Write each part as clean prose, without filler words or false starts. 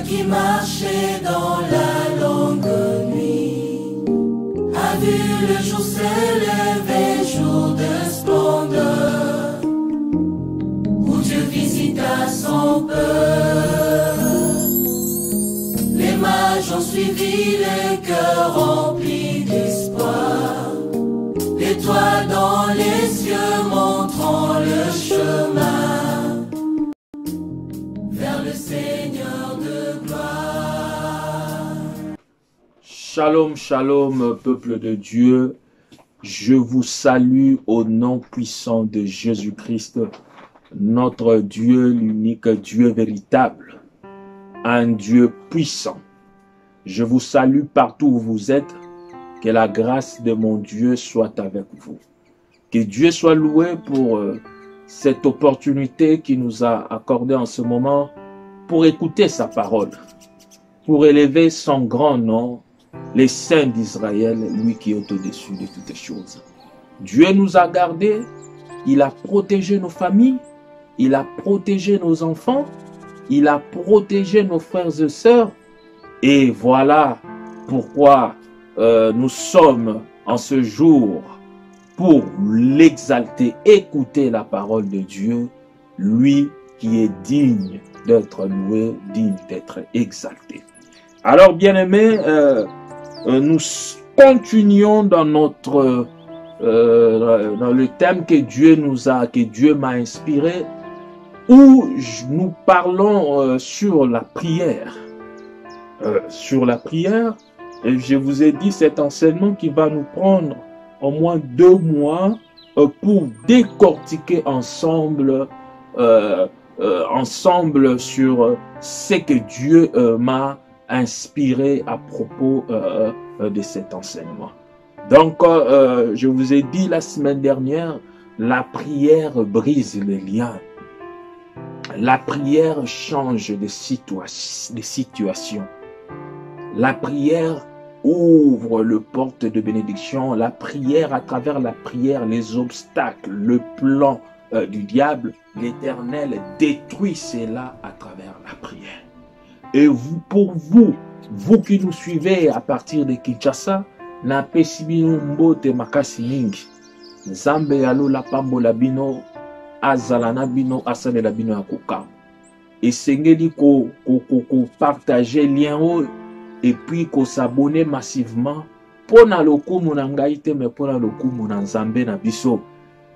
qui marchait dans la longue nuit a vu le jour se lever, jour de splendeur, où Dieu visita son peuple. Les mages ont suivi le cœur rempli d'espoir, l'étoile dans les cieux montrant le chemin vers le Seigneur de gloire. Shalom, shalom, peuple de Dieu. Je vous salue au nom puissant de Jésus-Christ, notre Dieu, l'unique Dieu véritable, un Dieu puissant. Je vous salue partout où vous êtes. Que la grâce de mon Dieu soit avec vous. Que Dieu soit loué pour cette opportunité qu'il nous a accordée en ce moment pour écouter sa parole, pour élever son grand nom, les saints d'Israël, lui qui est au-dessus de toutes choses. Dieu nous a gardés, il a protégé nos familles, il a protégé nos enfants, il a protégé nos frères et sœurs. Et voilà pourquoi nous sommes en ce jour pour l'exalter, écouter la parole de Dieu, lui qui est digne d'être loué, digne d'être exalté. Alors, bien-aimés, nous continuons dans notre dans le thème que Dieu m'a inspiré, où nous parlons sur la prière. Et je vous ai dit, cet enseignement qui va nous prendre au moins 2 mois pour décortiquer ensemble sur ce que Dieu m'a inspiré à propos de cet enseignement. Donc, je vous ai dit la semaine dernière, la prière brise les liens. La prière change de situation. La prière ouvre le porte de bénédiction. La prière, à travers la prière, les obstacles, le plan du diable, l'Éternel détruit cela à travers la prière. Et vous, pour vous qui nous suivez à partir de Kinshasa, na pesibino mbote makasi mingi. Nzambe yalo la pambola bino, azalana bino, asalela bino ya koka. Esengeli ko partager lien oyo. Et puis qu'on s'abonne massivement pour na lokumu na ngai te mais pour na lokumu na Nzambe na biso.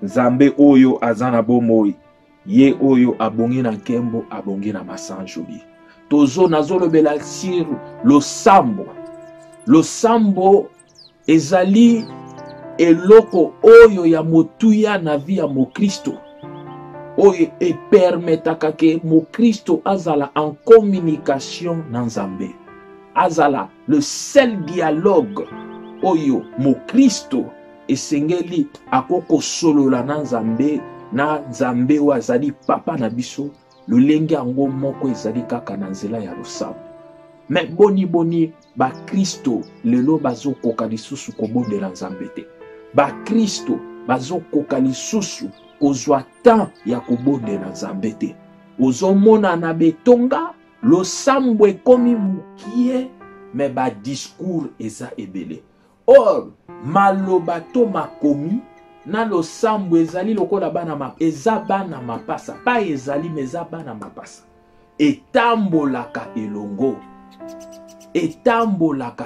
Nzambe oyo azana bomoi, ye oyo abongi na nkembo, abongi na masanjoli. Tozo nazolo bela sur lo sambo ezali eloko oyo ya motuya na vie ya Mokristo, oyo e permetaka ke Mokristo azala en communication na Nzambe. Azala le seul dialogue oyo Mokristo esengeli akoko solola na Nzambe wa azali papa na biso, lolenge yango moko ezali kaka na nzela ya losambo. Mais boni ba Kristo lelo bazokoka lisusu kobondela Nzambe te. Ba Kristo bazokoka lisusu kozwa temps ya kobondela Nzambe te. Ozomona na betonga losambo ekomi mukie, mais ba discours eza ebele. Or maloba to makomi na losambo ezali lokola bana eza bana mapasa, pa ezali meza bana mapasa. Etambolaka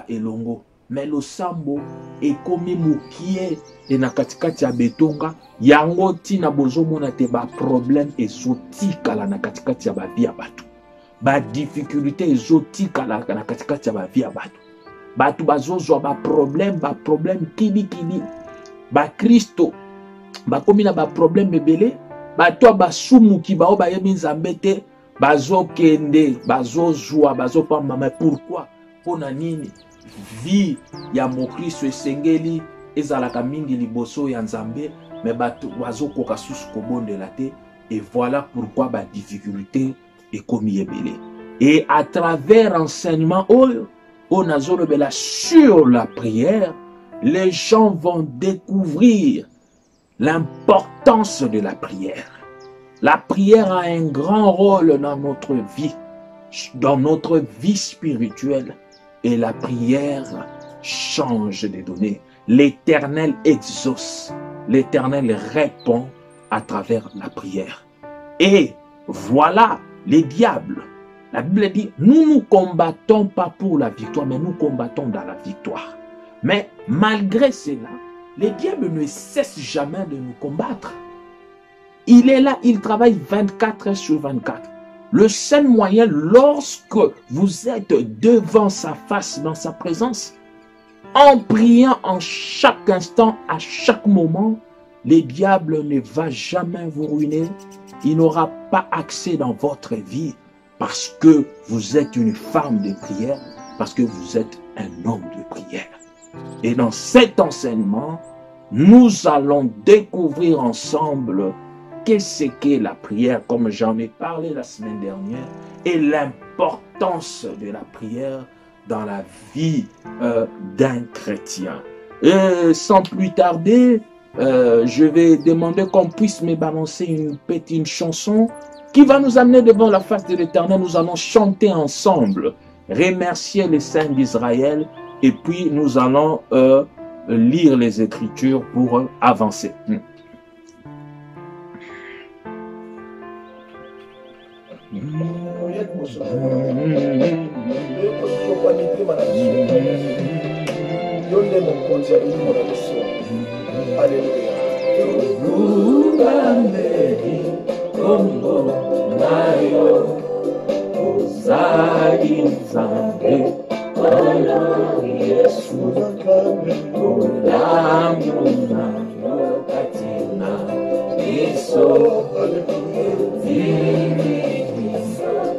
elongo, mais losambo ekomi mukie e na katikati ya betonga, yango tina bozomona te ba problème ezotikala na katikati ya ba vie ya bato. Ba difficulté ezotikala na katikati ya ba vie ya bato. Bato bazozwa ba problème kili. Ba Kristo bakomi na ba problème ebele, bato basumuki bao bayebi Nzambe te, bazokende, bazozwa, bazopamba. Mais pourquoi? Pona nini vie ya Mokristo esengeli ezalaka mingi liboso ya Nzambe, mais bato bazokoka susu kobondela te. Et voilà pourquoi ba difficulté ekomi ebele. Et à travers enseignement on a sur la prière, les gens vont découvrir l'importance de la prière. La prière a un grand rôle dans notre vie. dans notre vie spirituelle. Et la prière change des données. L'Éternel exauce. L'Éternel répond à travers la prière. Et voilà les diables. La Bible dit, nous ne combattons pas pour la victoire, mais nous combattons dans la victoire. Mais malgré cela, les diables ne cessent jamais de nous combattre. Il est là, il travaille 24 heures sur 24. Le seul moyen, lorsque vous êtes devant sa face, dans sa présence, en priant en chaque instant, à chaque moment, les diables ne vont jamais vous ruiner. Il n'aura pas accès dans votre vie parce que vous êtes une femme de prière, parce que vous êtes un homme de prière. Et dans cet enseignement, nous allons découvrir ensemble qu'est-ce qu'est la prière, comme j'en ai parlé la semaine dernière, et l'importance de la prière dans la vie d'un chrétien. Et sans plus tarder, je vais demander qu'on puisse me balancer une petite chanson qui va nous amener devant la face de l'Éternel. Nous allons chanter ensemble, remercier les saints d'Israël, et puis nous allons lire les Écritures pour avancer.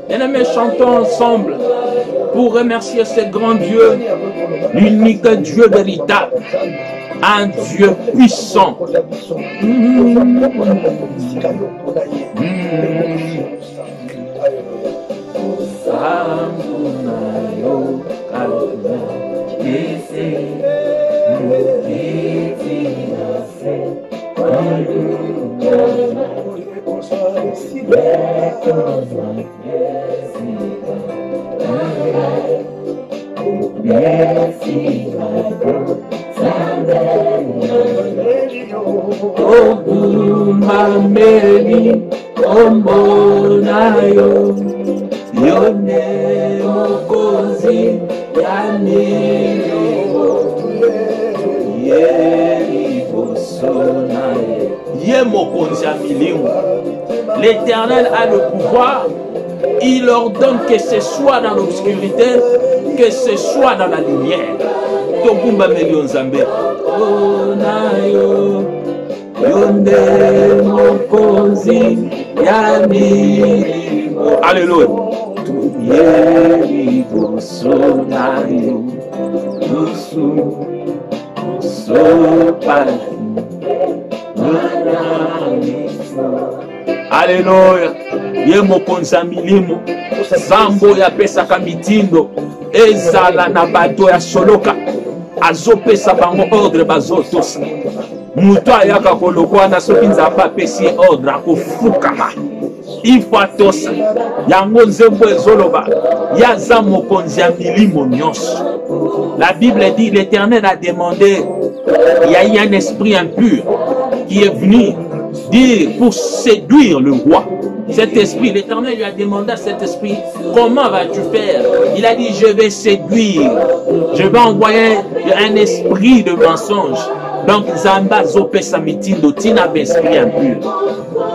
Bien-aimés, chantons ensemble pour remercier ce grand Dieu, l'unique Dieu véritable, un Dieu puissant. L'Éternel a le pouvoir, il ordonne que ce soit dans l'obscurité, que ce soit dans la lumière. Alléluia. Alléluia. Ye mokonza milimo zambo ya pesa kamitindo ezala na bato ya soloka azopesa bango ordre bazotosa muto ayaka kolokwana soki nzamba apesi ordre akofukama ifwa tosa yango nzembo ezoloba yaza mokonzi ya milimo nyonso. La Bible dit, l'Éternel a demandé, il y a eu un esprit impur qui est venu dire pour séduire le roi. Cet esprit, l'Éternel lui a demandé à cet esprit, comment vas-tu faire? Il a dit, je vais séduire, je vais envoyer un esprit de mensonge. Donc, Zamba Zope Samitindo, Tina esprit impur.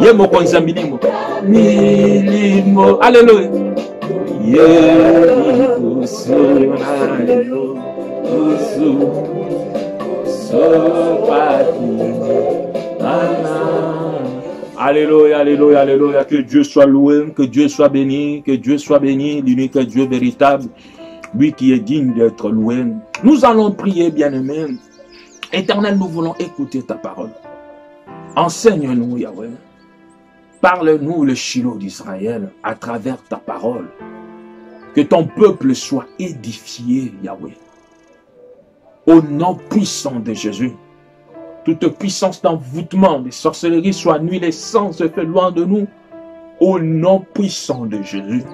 Yemo konza milimo. Milimo. Alléluia. Yemo sonayo. Alléluia, alléluia, alléluia. Que Dieu soit loué, que Dieu soit béni, que Dieu soit béni, l'unique Dieu véritable, lui qui est digne d'être loué. Nous allons prier, bien-aimés. Éternel, nous voulons écouter ta parole. Enseigne-nous, Yahweh. Parle-nous le Shiloh d'Israël à travers ta parole. Que ton peuple soit édifié, Yahweh. Au nom puissant de Jésus. Toute puissance d'envoûtement, de sorcellerie soit annulée sans se faire loin de nous. Au nom puissant de Jésus.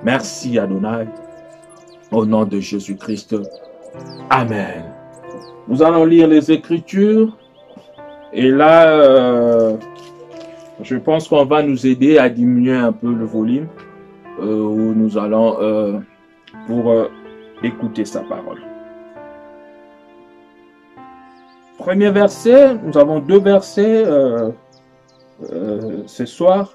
Merci Adonai. Au nom de Jésus-Christ. Amen. Nous allons lire les Écritures. Et là, je pense qu'on va nous aider à diminuer un peu le volume. Où nous allons pour écouter sa parole. Premier verset, nous avons deux versets ce soir.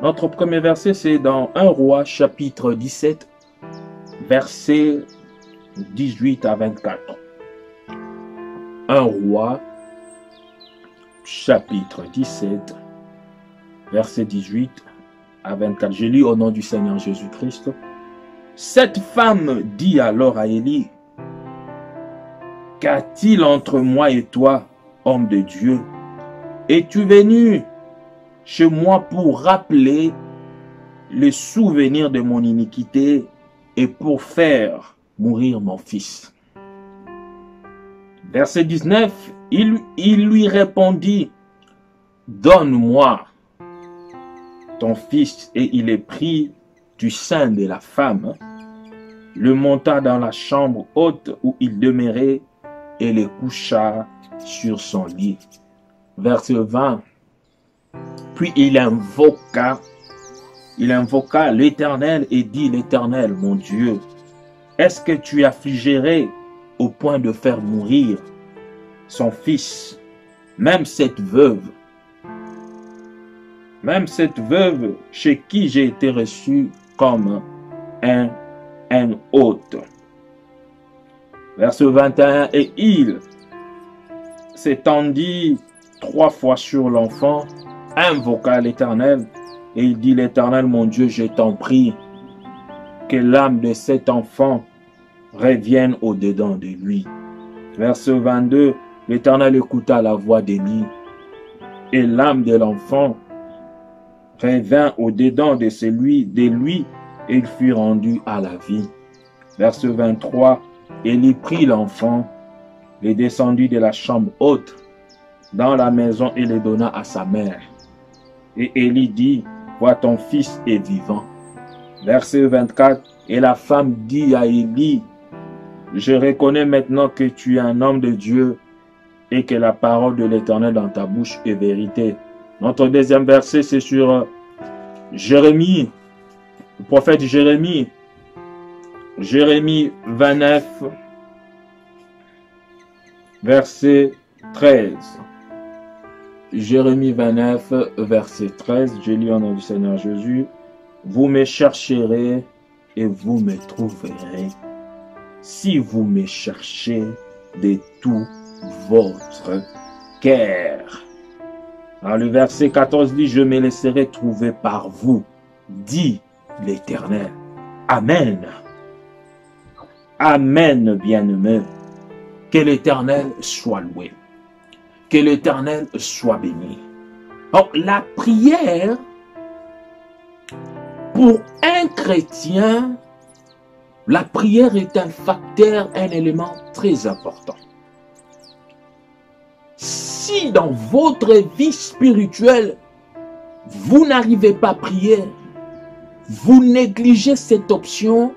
Notre premier verset, c'est dans 1 Roi, chapitre 17, versets 18 à 24. 1 Roi, chapitre 17, verset 18 à 24. Je lis au nom du Seigneur Jésus-Christ. Cette femme dit alors à Élie, « Qu'a-t-il entre moi et toi, homme de Dieu? Es-tu venu chez moi pour rappeler les souvenirs de mon iniquité et pour faire mourir mon fils? » Verset 19, il lui répondit, « Donne-moi ton fils. » Et il est pris du sein de la femme, le monta dans la chambre haute où il demeurait et le coucha sur son lit. Verset 20. Puis il invoqua l'Éternel et dit, « L'Éternel, mon Dieu, est-ce que tu affligerais au point de faire mourir son fils, même cette veuve chez qui j'ai été reçu comme un hôte. » Verset 21, et il s'étendit 3 fois sur l'enfant, invoqua l'Éternel, et il dit, « L'Éternel, mon Dieu, je t'en prie, que l'âme de cet enfant revienne au-dedans de lui. » Verset 22, l'Éternel écouta la voix d'Élie, et l'âme de l'enfant revint au-dedans de lui, et il fut rendu à la vie. Verset 23, Élie prit l'enfant, le descendit de la chambre haute dans la maison et le donna à sa mère. Et Élie dit, « Vois, ton fils est vivant. » Verset 24, et la femme dit à Élie, « Je reconnais maintenant que tu es un homme de Dieu et que la parole de l'Éternel dans ta bouche est vérité. » Notre deuxième verset, c'est sur Jérémie, le prophète Jérémie. Jérémie 29, verset 13. Jérémie 29, verset 13. Je lis au nom du Seigneur Jésus. « Vous me chercherez et vous me trouverez, si vous me cherchez de tout votre cœur. » Alors le verset 14 dit, « Je me laisserai trouver par vous, dit l'Éternel. » Amen. Amen, bien-aimé. Que l'Éternel soit loué. Que l'Éternel soit béni. Alors, la prière, pour un chrétien, la prière est un facteur, un élément très important. Si dans votre vie spirituelle, vous n'arrivez pas à prier, vous négligez cette option,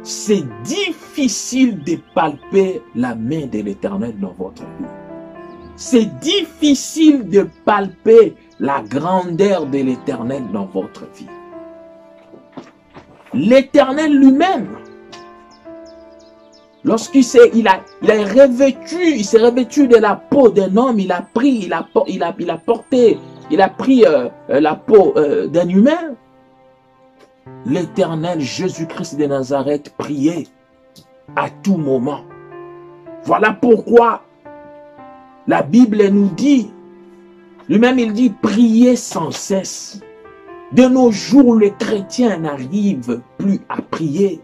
c'est difficile de palper la main de l'Éternel dans votre vie. C'est difficile de palper la grandeur de l'Éternel dans votre vie. L'Éternel lui-même, lorsqu'il s'est revêtu de la peau d'un homme, il a pris la peau d'un humain. L'Éternel Jésus-Christ de Nazareth priait à tout moment. Voilà pourquoi la Bible nous dit, lui-même il dit, priez sans cesse. De nos jours, les chrétiens n'arrivent plus à prier.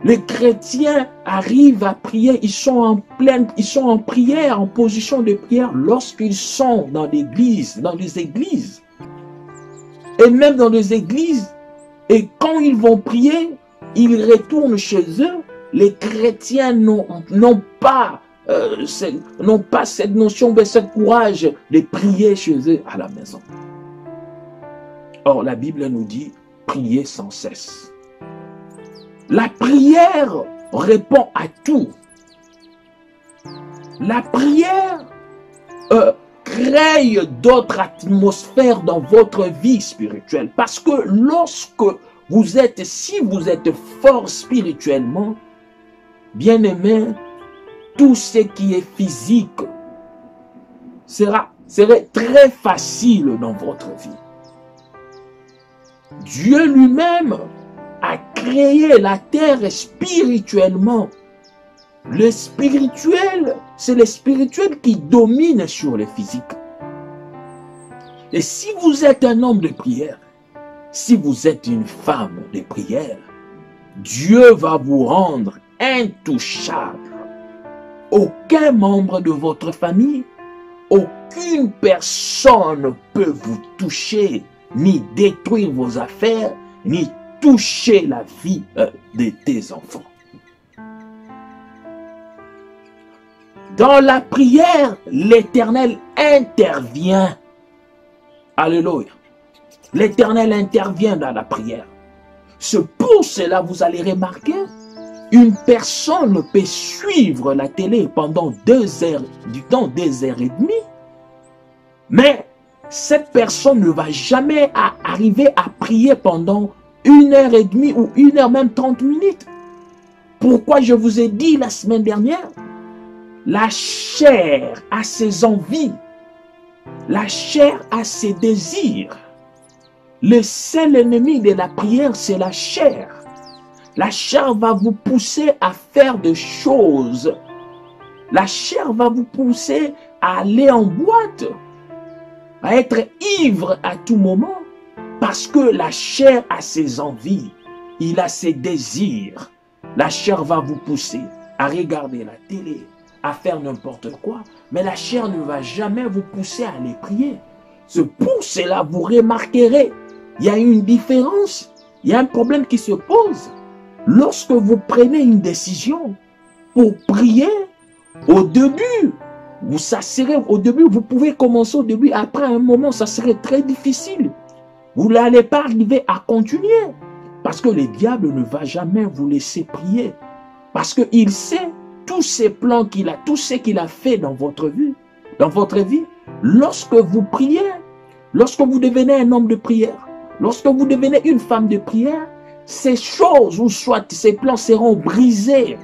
Les chrétiens arrivent à prier, ils sont en prière, en position de prière lorsqu'ils sont dans l'église, dans les églises. Et même dans les églises, et quand ils vont prier, ils retournent chez eux. Les chrétiens n'ont pas cette notion, mais ce courage de prier chez eux à la maison. Or, la Bible nous dit, prier sans cesse. La prière répond à tout. La prière crée d'autres atmosphères dans votre vie spirituelle. Parce que si vous êtes fort spirituellement, bien-aimé, tout ce qui est physique serait très facile dans votre vie. Dieu lui-même a créé la terre spirituellement. Le spirituel, c'est le spirituel qui domine sur le physique. Et si vous êtes un homme de prière, si vous êtes une femme de prière, Dieu va vous rendre intouchable. Aucun membre de votre famille, aucune personne ne peut vous toucher, ni détruire vos affaires, ni toucher la vie de tes enfants. Dans la prière, l'Éternel intervient. Alléluia. L'Éternel intervient dans la prière. C'est pour cela, vous allez remarquer, une personne peut suivre la télé pendant 2 heures, du temps 2 heures et demie, mais cette personne ne va jamais arriver à prier pendant 1 heure et demie ou 1 heure, même 30 minutes. Pourquoi je vous ai dit la semaine dernière? La chair a ses envies. La chair a ses désirs. Le seul ennemi de la prière, c'est la chair. La chair va vous pousser à faire des choses. La chair va vous pousser à aller en boîte, à être ivre à tout moment, parce que la chair a ses envies, il a ses désirs. La chair va vous pousser à regarder la télé, à faire n'importe quoi, mais la chair ne va jamais vous pousser à aller prier. C'est pour cela, vous remarquerez, il y a une différence, il y a un problème qui se pose. Lorsque vous prenez une décision pour prier, au début, vous pouvez commencer au début, après un moment, ça serait très difficile. Vous n'allez pas arriver à continuer, parce que le diable ne va jamais vous laisser prier, parce qu'il sait tous ces plans qu'il a, tout ce qu'il a fait dans votre vie, lorsque vous priez, lorsque vous devenez un homme de prière, lorsque vous devenez une femme de prière, ces choses ou soit ces plans seront brisés.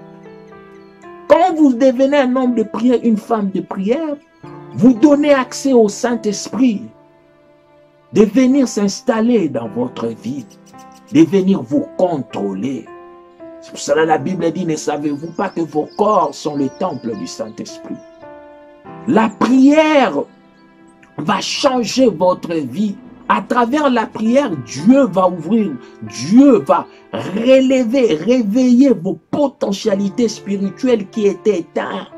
Quand vous devenez un homme de prière, une femme de prière, vous donnez accès au Saint-Esprit de venir s'installer dans votre vie, de venir vous contrôler. C'est pour cela que la Bible dit, ne savez-vous pas que vos corps sont le temple du Saint-Esprit? La prière va changer votre vie. À travers la prière, Dieu va ouvrir, Dieu va relever, réveiller vos potentialités spirituelles qui étaient éteintes.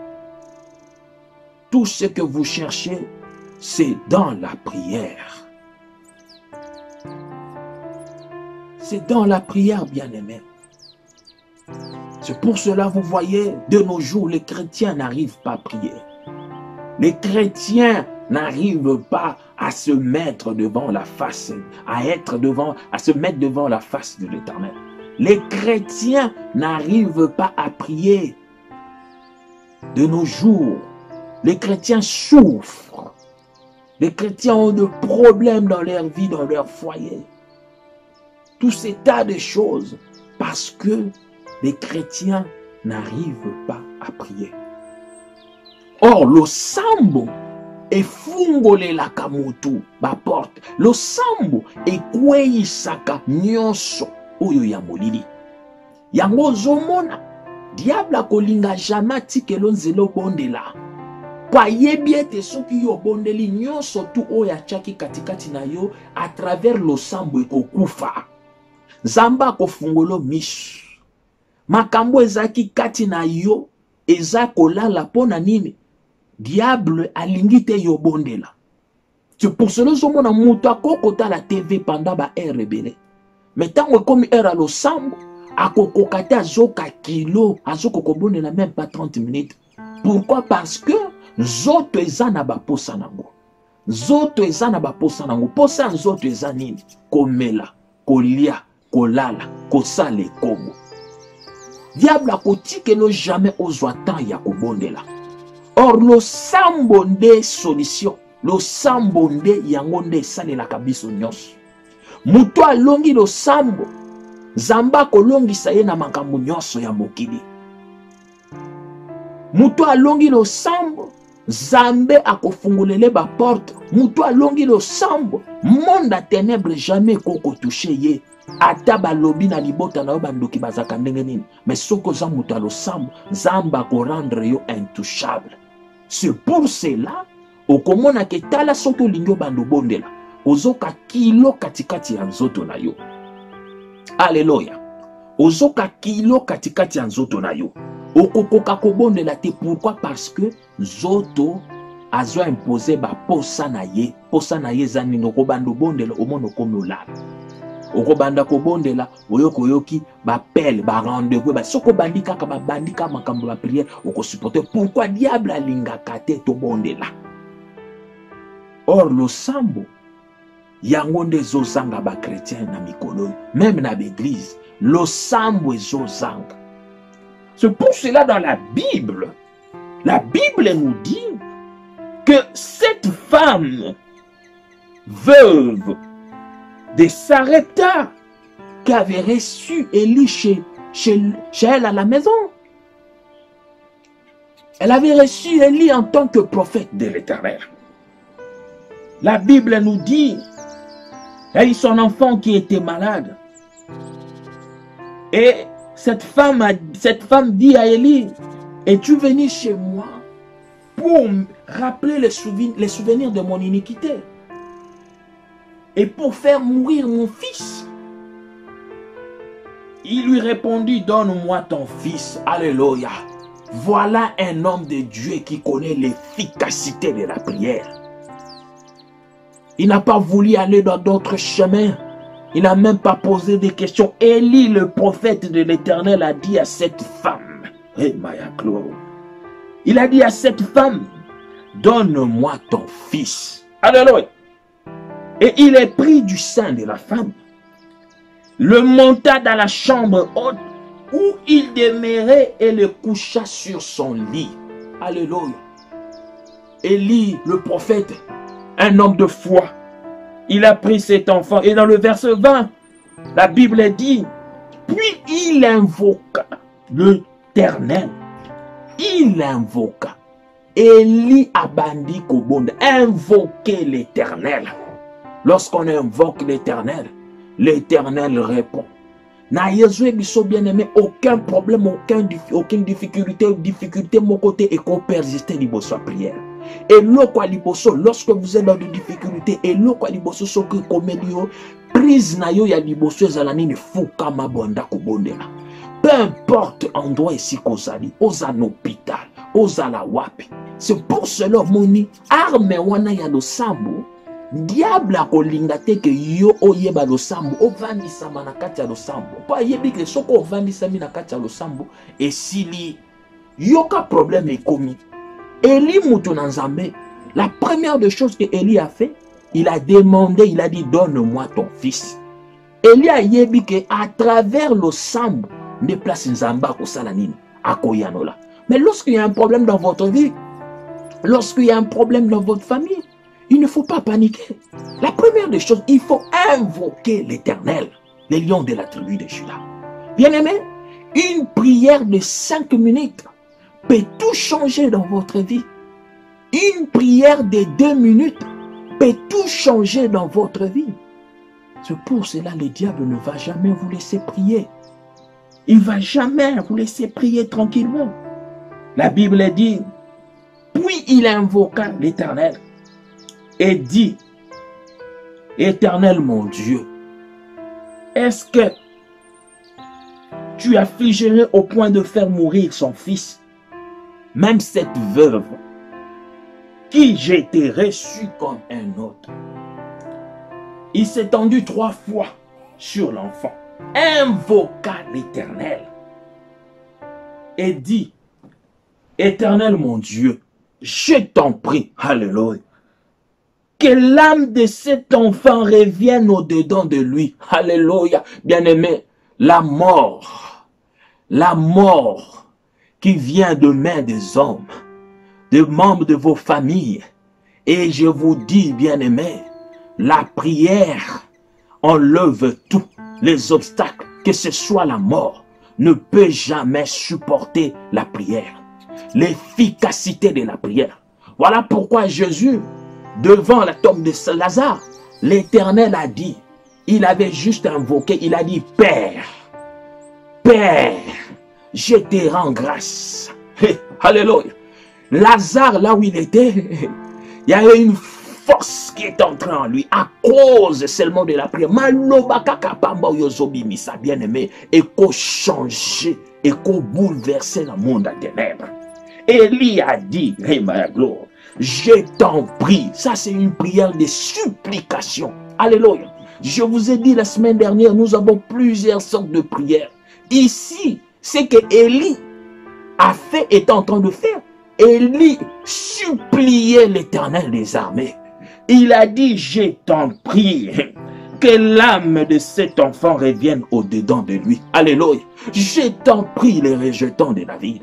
Tout ce que vous cherchez, c'est dans la prière. C'est dans la prière, bien-aimés. C'est pour cela, vous voyez, de nos jours, les chrétiens n'arrivent pas à prier. Les chrétiens n'arrivent pas à se mettre devant la face, à se mettre devant la face de l'Éternel. Les chrétiens n'arrivent pas à prier. De nos jours, les chrétiens souffrent. Les chrétiens ont des problèmes dans leur vie, dans leur foyer. Tous ces tas de choses parce que les chrétiens n'arrivent pas à prier. Or, le sambo efungolelaka mutu baporte. Le sambo ekweyisaka nyonso oyo ya molili. Yango ozomona diable akolinga jamais atikela nzela obondela. Kwa yebi ete soki yo bondeli nyonso tu oyo atiaki katikati na yo à travers le sambo ekokufa. Nzambe akofungola miso. Makambo ezaki kati na yo eza kolala pona nini? Diable alingi te yo bondela. C'est pour cela que je mutu akokota la TV pendant ba heure rebele. Mais tant comme heure à losambo, akokokata azoka kilo, azoko bondela même pas 30 minutes. Pourquoi? Parce que zoto eza na ba posa nango. Zoto eza na ba posa nango. Posa zoto eza nini? Komela. kolia, kolala, kosala ekobo. Diable akotikelo jamais ozwa temps ya kobondela. Or lo sambo nde solution, lo sambo nde yango nde esalelaka biso nyonso. Mutu alongi lo sambo, Nzambe akolongisa ye na makambo nyonso ya mokili. Mutu alongi lo sambo, Nzambe akofungulele ba porte. Mutu alongi lo sambo, monde a ténèbres jamais koko touché ye. Ata balobi na libota na yo bandoki bazaka ndenge nini. Mais soko za mutu alo sambo, Nzambe akorendre yo intouchable. C'est pour cela, okomona ke tala soki olingi bando bondela, ozoka kilo katikati ya nzoto na yo. Alléluia. Ozoka kilo katikati ya nzoto na yo. Okokoka kobondela te. Pourquoi? Parce que nzoto azo imposer ba posa na ye. Posa na ye zani noko bando bondela omono komi olala. Okobanda kobondela oyoki ba pelle ba rendez-vous ba soko bandika ka ba bandika makambo ba prière okosupporter. Pourquoi diable alingaka te to bondela? Or lo sambo yango nde zozanga ba chrétien na mikolo même na l'église lo sambo ezozanga. C'est pour cela dans la Bible nous dit que cette femme veuve de Sarepta qui avait reçu Élie chez elle à la maison, elle avait reçu Élie en tant que prophète de l'Éternel. La Bible nous dit, elle a eu son enfant qui était malade. Et cette femme dit à Élie, es-tu venu chez moi pour rappeler les souvenirs de mon iniquité et pour faire mourir mon fils? Il lui répondit, donne-moi ton fils. Alléluia. Voilà un homme de Dieu qui connaît l'efficacité de la prière. Il n'a pas voulu aller dans d'autres chemins. Il n'a même pas posé des questions. Élie, le prophète de l'Éternel, a dit à cette femme, il a dit à cette femme, donne-moi ton fils. Alléluia. Et il est pris du sein de la femme, le monta dans la chambre haute où il demeurait et le coucha sur son lit. Alléluia. Élie, le prophète, un homme de foi, il a pris cet enfant. Et dans le verset 20, la Bible dit, puis il invoqua l'Éternel. Il invoqua. Élie abandi kobonde. Invoquer l'Éternel. Lorsqu'on invoque l'Éternel, l'Éternel répond. Na Yesu biso bien aimé, aucun problème, aucune difficulté mon côté et qu'on persiste liboso prière. Et lorsque vous êtes dans des difficultés, et lorsque ce que komelio prise na yo ya liboso ezalani ne fuka mabonda kobondela. Peu importe endroit ici kozali, oza na hôpital, oza la wapi. C'est pour cela moni arme wana ya losambo. Diable akolinga te ke yo oyeba losambo ovandisama na kati ya losambo po ayebi ke soko ovandisami na kati ya losambo esili yoka problème ekomi. Élie mutu na Nzambe, la première des choses que Élie a fait, il a demandé, il a dit donne-moi ton fils. Élie a yebi ke à travers losambo ne place Nzambe akosala nini akoyanola. Mais lorsqu'il y a un problème dans votre vie, lorsqu'il y a un problème dans votre famille, il ne faut pas paniquer. La première des choses, il faut invoquer l'Éternel, les lions de la tribu de Juda. Bien-aimé, une prière de 5 minutes peut tout changer dans votre vie. Une prière de 2 minutes peut tout changer dans votre vie. C'est pour cela que le diable ne va jamais vous laisser prier. Il ne va jamais vous laisser prier tranquillement. La Bible dit, puis il invoqua l'Éternel et dit, Éternel mon Dieu, est-ce que tu affligerais au point de faire mourir son fils, même cette veuve, qui j'ai été reçu comme un autre? Il s'est tendu 3 fois sur l'enfant, invoqua l'Éternel et dit, Éternel mon Dieu, je t'en prie, alléluia, Que l'âme de cet enfant revienne au-dedans de lui. Alléluia. Bien-aimé, la mort qui vient de main des hommes, des membres de vos familles. Et je vous dis, bien-aimé, la prière enlève tous les obstacles, que ce soit la mort, ne peut jamais supporter la prière. L'efficacité de la prière. Voilà pourquoi Jésus, devant la tombe de Lazare, l'Éternel a dit, il avait juste invoqué, il a dit, Père, Père, je te rends grâce. Alléluia. Lazare, là où il était, il y avait une force qui est entrée en lui à cause seulement de la prière. Bien-aimé, et qu'au changer, et qu'au bouleverser le monde à ténèbres. Élie a dit, je t'en prie. Ça, c'est une prière de supplication. Alléluia. Je vous ai dit la semaine dernière, nous avons plusieurs sortes de prières. Ici, c'est que Élie a fait, est en train de faire. Élie suppliait l'Éternel des armées. Il a dit, je t'en prie, que l'âme de cet enfant revienne au-dedans de lui. Alléluia. Je t'en prie, les rejetants de David,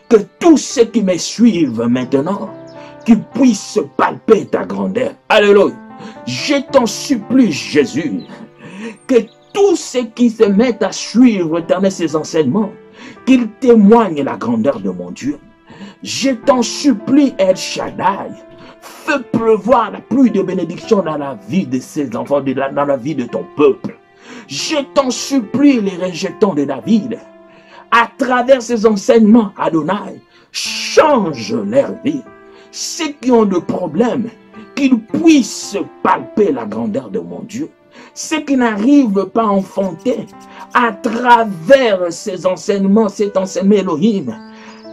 que tous ceux qui me suivent maintenant, qu'ils puissent palper ta grandeur. Alléluia. Je t'en supplie, Jésus, que tous ceux qui se mettent à suivre, Éternel, ces enseignements, qu'ils témoignent la grandeur de mon Dieu. Je t'en supplie, El Shaddai, fais pleuvoir la pluie de bénédiction dans la vie de ces enfants, dans la vie de ton peuple. Je t'en supplie, les rejetants de David, à travers ces enseignements, Adonai, change leur vie. Ceux qui ont des problèmes, qu'ils puissent palper la grandeur de mon Dieu. Ceux qui n'arrivent pas à enfanter, à travers ces enseignements, cet enseignement Elohim,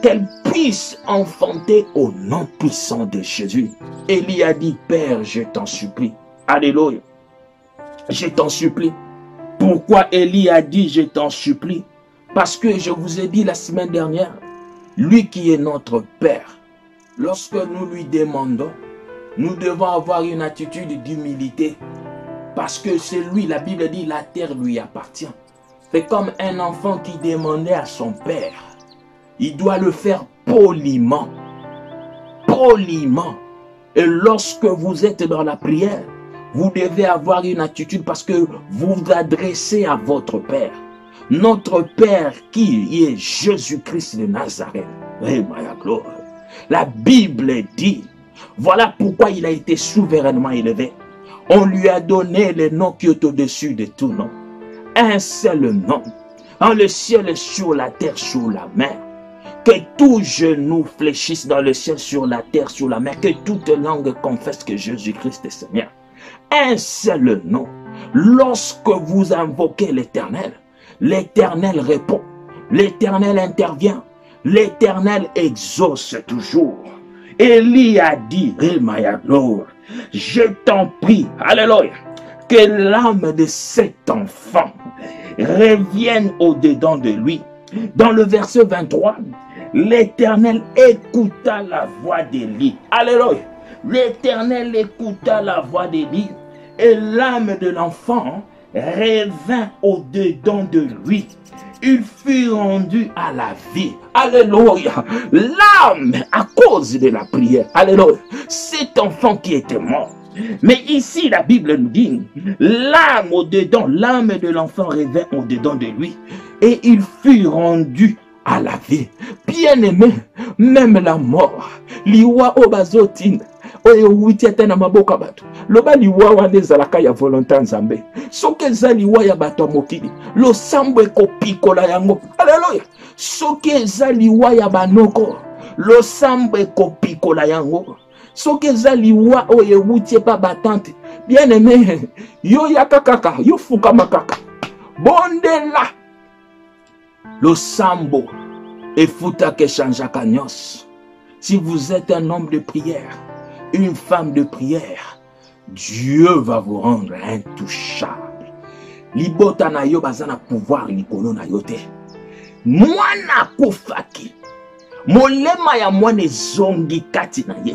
qu'elles puissent enfanter au nom puissant de Jésus. Élie a dit, Père, je t'en supplie. Alléluia. Je t'en supplie. Pourquoi Élie a dit, je t'en supplie? Parce que je vous ai dit la semaine dernière, lui qui est notre Père, lorsque nous lui demandons, nous devons avoir une attitude d'humilité. Parce que c'est lui, la Bible dit, la terre lui appartient. C'est comme un enfant qui demandait à son père. Il doit le faire poliment. Poliment. Et lorsque vous êtes dans la prière, vous devez avoir une attitude parce que vous vous adressez à votre Père. Notre Père qui est Jésus-Christ de Nazareth. La Bible dit, voilà pourquoi il a été souverainement élevé. On lui a donné le nom qui est au-dessus de tout nom. Un seul nom. En le ciel et sur la terre, sur la mer. Que tout genou fléchisse dans le ciel, sur la terre, sur la mer. Que toute langue confesse que Jésus-Christ est Seigneur. Un seul nom. Lorsque vous invoquez l'Éternel, l'Éternel répond. L'Éternel intervient. L'Éternel exauce toujours. Élie a dit, je t'en prie, alléluia, que l'âme de cet enfant revienne au-dedans de lui. Dans le verset 23, l'Éternel écouta la voix d'Élie. Alléluia. L'Éternel écouta la voix d'Élie et l'âme de l'enfant revint au-dedans de lui. Il fut rendu à la vie. Alléluia. L'âme, à cause de la prière. Alléluia. Cet enfant qui était mort. Mais ici, la Bible nous dit, l'âme au-dedans, l'âme de l'enfant revint au-dedans de lui. Et il fut rendu à la vie. Bien-aimé, même la mort. Liwa obazotin. Oyo witiata na maboka bato. Loba liwa wane zalaka ya volonté nzambe. Soke eza liwa ya bato mokili. Lo sambo ekopikola yango. Alléluia. Soke eza liwa ya banoko. Lo sambo ekopikola yango. Soke eza liwa oyo wutie pa batante. Bien aimé, yo yaka kaka, yo fuka makaka. Bondela. Lo sambo efuta ke chanjaka nyos. Si vous êtes un homme de prière, une femme de prière, Dieu va vous rendre intouchable. Libota na yo bazana pouvoir likolo na yo te. Mwana kufaki. Molema ya mwana zongi kati na ye.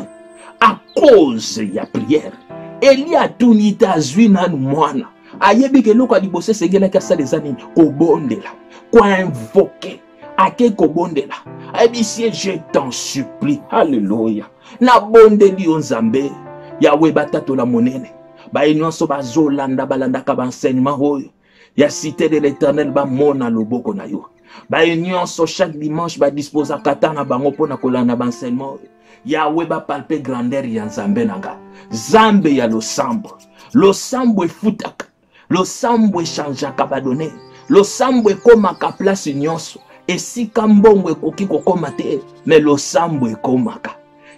À cause ya prière. Eli atuni te azwi nanu mwana. Ayebi ke loko alibose sengelaki asaleza nini? Kobondela, koinvoke, ake kobondela. Ayebi si je t'en supplie. Alléluia. Na bondeli yo Nzambe. Yahweh batatola monene. Ba nyonso bazolanda balandaka ba enseignement oyo. Ya cité de l'Éternel ba mona loboko na yo. Ba nyonso chaque dimanche ba disposa kata na bango pona kolanda ba enseignement oyo. Yahweh ba palper grandeur ya Nzambe nanga. Zambe ya losambo. Losambo efutaka. Losambo echangeaka badone. Losambo ekomaka place nyonso. Esika mbongo ekoki kokoma te, mais losambo ekomaka.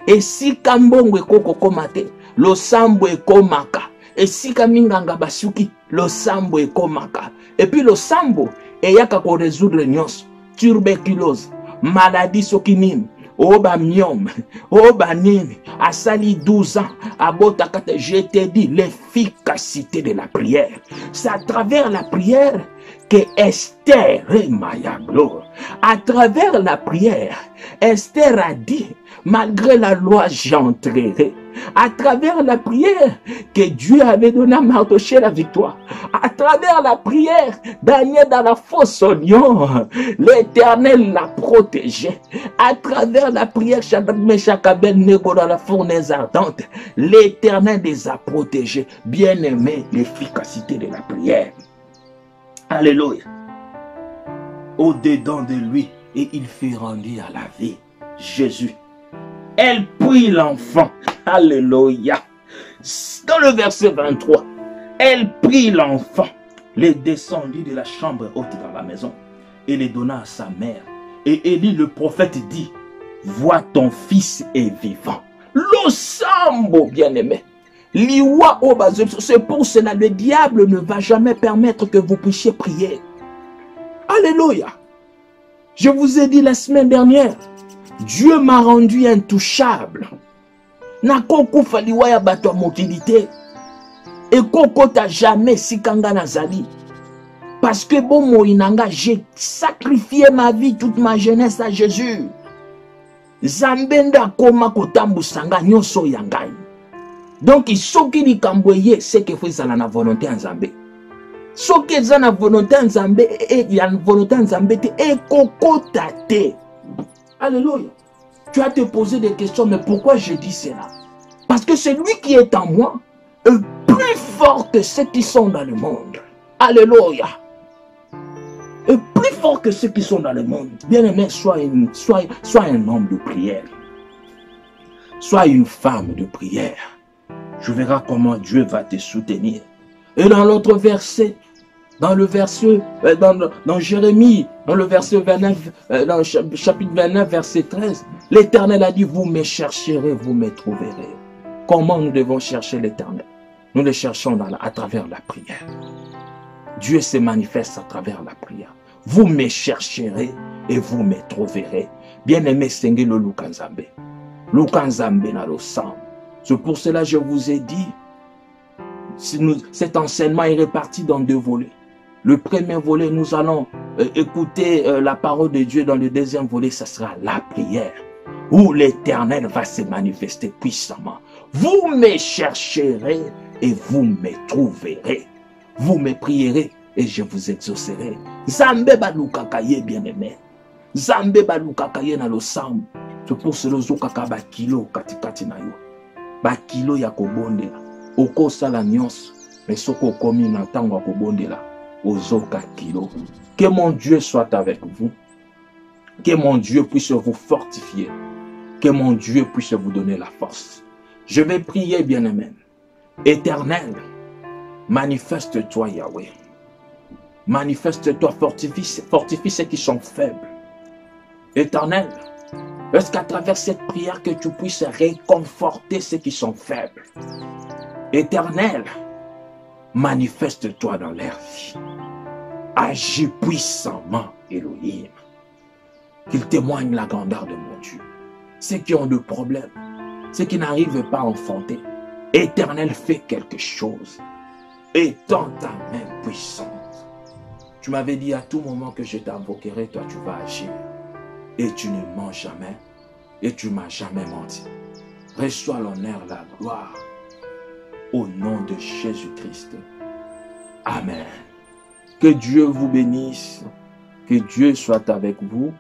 Esika mbongo ekokoma te, losambo ekomaka. Esika minganga basuki, losambo ekomaka. Et puis losambo eyaka ko résoudre nyonso. Tuberculose, maladie soki nini, oba myome, oba nini, asali 12 ans, abota kate, je te dis l'efficacité de la prière. C'est à travers la prière que Esther est Maya gloire. À travers la prière, Esther a dit, malgré la loi, j'entrerai. À travers la prière, que Dieu avait donné à Mardochée la victoire. À travers la prière, Daniel dans la fosse au lion, l'Éternel l'a protégé. À travers la prière, Shadrach, Meshach, Abednego dans la fournaise ardente, l'Éternel les a protégés. Bien-aimé, l'efficacité de la prière. Alléluia. Au-dedans de lui, et il fut rendu à la vie. Jésus. Elle prit l'enfant. Alléluia. Dans le verset 23, elle prit l'enfant, les descendit de la chambre haute dans la maison et les donna à sa mère. Et Élie le prophète dit, vois ton fils est vivant. L'osambo bien-aimé. C'est pour cela le diable ne va jamais permettre que vous puissiez prier. Alléluia. Je vous ai dit la semaine dernière, Dieu m'a rendu intouchable. Nakoko faliwaya bato motilité. Et koko ta jamais si kanga nazali. Parce que bon moinanga, j'ai sacrifié ma vie, toute ma jeunesse à Jésus. Zambenda koma kotambu sanga nyonso yangai. Donc il soki ni kamboye c'est que faut la volonté en Zambé. Soki za na volonté en Zambé et il y a une volonté en Zambé et koko tate. Alléluia. Tu vas te poser des questions, mais pourquoi je dis cela? Parce que c'est lui qui est en moi est plus fort que ceux qui sont dans le monde. Alléluia. Est plus fort que ceux qui sont dans le monde. Bien-aimé, sois un homme de prière. Sois une femme de prière. Tu verras comment Dieu va te soutenir. Et dans l'autre verset, dans le verset, dans Jérémie, dans le verset 29, dans le chapitre 29, verset 13, l'Éternel a dit, vous me chercherez, vous me trouverez. Comment nous devons chercher l'Éternel? Nous le cherchons à travers la prière. Dieu se manifeste à travers la prière. Vous me chercherez et vous me trouverez. Bien-aimé, Seigneur le Lukanzambe. Lukanzambe na lo sang. C'est pour cela que je vous ai dit, cet enseignement est réparti dans 2 volets. Le premier volet, nous allons écouter la parole de Dieu. Dans le deuxième volet, ce sera la prière, où l'Éternel va se manifester puissamment. Vous me chercherez et vous me trouverez. Vous me prierez et je vous exaucerai. Zambe balukakaye bien-aimé. Zambe balukakaye na lo sam. C'est pour cela que ba kilo katikati na yo. Ba kilo ya kobondela. Oko sala nyonso. Mais soko komi na tango kobondela. Ozoka kilo. Que mon Dieu soit avec vous. Que mon Dieu puisse vous fortifier. Que mon Dieu puisse vous donner la force. Je vais prier, bien-aimé. Éternel, manifeste-toi, Yahweh. Manifeste-toi, fortifie ceux qui sont faibles. Éternel, est-ce qu'à travers cette prière que tu puisses réconforter ceux qui sont faibles? Éternel, manifeste-toi dans leur vie. Agis puissamment, Elohim. Qu'ils témoignent la grandeur de mon Dieu. Ceux qui ont des problèmes, ceux qui n'arrivent pas à enfanter. Éternel, fais quelque chose. Étends ta main puissante. Tu m'avais dit à tout moment que je t'invoquerai, toi tu vas agir. Et tu ne mens jamais. Et tu ne m'as jamais menti. Reçois l'honneur, la gloire. au nom de Jésus-Christ. Amen. Que Dieu vous bénisse, que Dieu soit avec vous.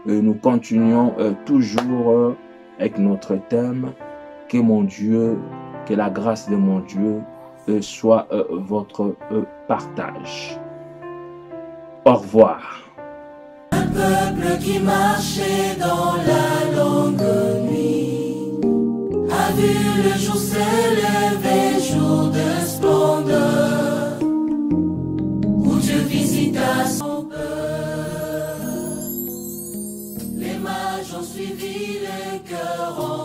Nous continuons toujours avec notre thème. Que mon Dieu, que la grâce de mon Dieu soit votre partage. Au revoir. Un peuple qui marchait dans la longue nuit a vu le jour s'élever, jour de splendeur, où Dieu visita son peuple. Les mages ont suivi le cœur en